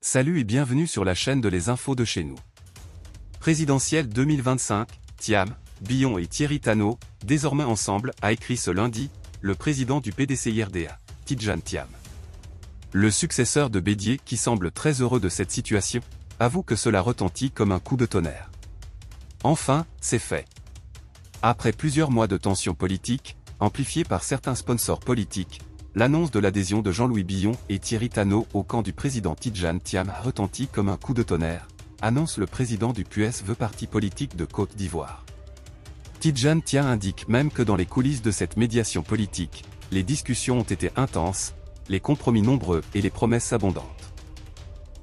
Salut et bienvenue sur la chaîne de Les Infos de chez nous. Présidentielle 2025, Thiam, Billon et Thierry Thanou, désormais ensemble, a écrit ce lundi, le président du PDCIRDA, Tidjane Thiam. Le successeur de Bédier, qui semble très heureux de cette situation, avoue que cela retentit comme un coup de tonnerre. Enfin, c'est fait. Après plusieurs mois de tensions politiques, amplifiées par certains sponsors politiques, l'annonce de l'adhésion de Jean-Louis Billon et Thierry Thanou au camp du président Tidjane Thiam a retenti comme un coup de tonnerre, annonce le président du PUS parti politique de Côte d'Ivoire. Tidjane Thiam indique même que dans les coulisses de cette médiation politique, les discussions ont été intenses, les compromis nombreux et les promesses abondantes.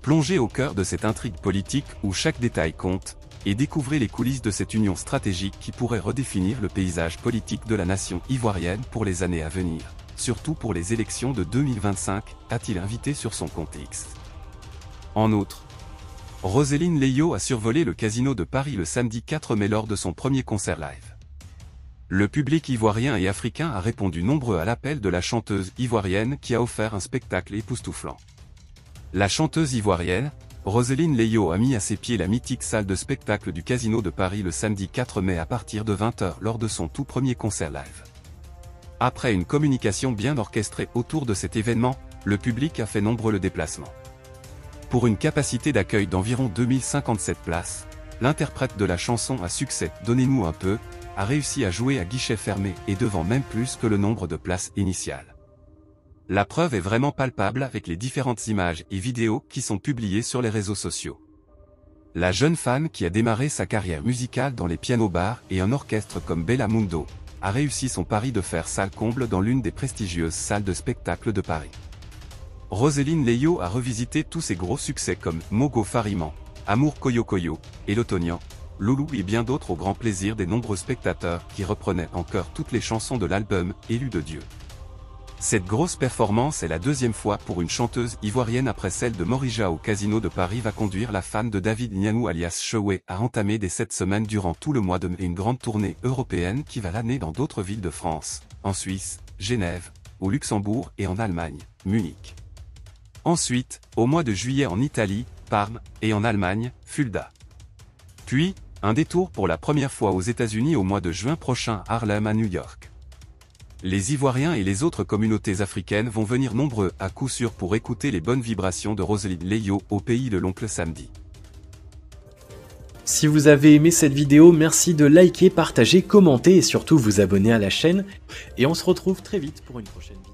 Plongez au cœur de cette intrigue politique où chaque détail compte, et découvrez les coulisses de cette union stratégique qui pourrait redéfinir le paysage politique de la nation ivoirienne pour les années à venir. Surtout pour les élections de 2025, a-t-il invité sur son compte X. En outre, Roséline Leyo a survolé le casino de Paris le samedi 4 mai lors de son premier concert live. Le public ivoirien et africain a répondu nombreux à l'appel de la chanteuse ivoirienne qui a offert un spectacle époustouflant. La chanteuse ivoirienne, Roséline Leyo a mis à ses pieds la mythique salle de spectacle du casino de Paris le samedi 4 mai à partir de 20 h lors de son tout premier concert live. Après une communication bien orchestrée autour de cet événement, le public a fait nombreux le déplacement. Pour une capacité d'accueil d'environ 2057 places, l'interprète de la chanson à succès « Donnez-nous un peu » a réussi à jouer à guichet fermé et devant même plus que le nombre de places initiales. La preuve est vraiment palpable avec les différentes images et vidéos qui sont publiées sur les réseaux sociaux. La jeune femme qui a démarré sa carrière musicale dans les pianos-bars et un orchestre comme Bella Mundo, a réussi son pari de faire salle comble dans l'une des prestigieuses salles de spectacle de Paris. Roséline Leyo a revisité tous ses gros succès comme Mogo Fariman, Amour Koyo Koyo, et L'Otonian, Loulou et bien d'autres au grand plaisir des nombreux spectateurs qui reprenaient en chœur toutes les chansons de l'album Élu de Dieu. Cette grosse performance est la deuxième fois pour une chanteuse ivoirienne après celle de Morija au Casino de Paris va conduire la fan de David Nianou alias Choué à entamer dès cette semaine durant tout le mois de mai une grande tournée européenne qui va l'amener dans d'autres villes de France, en Suisse, Genève, au Luxembourg et en Allemagne, Munich. Ensuite, au mois de juillet en Italie, Parme, et en Allemagne, Fulda. Puis, un détour pour la première fois aux États-Unis au mois de juin prochain à Harlem à New York. Les Ivoiriens et les autres communautés africaines vont venir nombreux à coup sûr pour écouter les bonnes vibrations de Roséline Leyo au pays de l'oncle samedi. Si vous avez aimé cette vidéo, merci de liker, partager, commenter et surtout vous abonner à la chaîne. Et on se retrouve très vite pour une prochaine vidéo.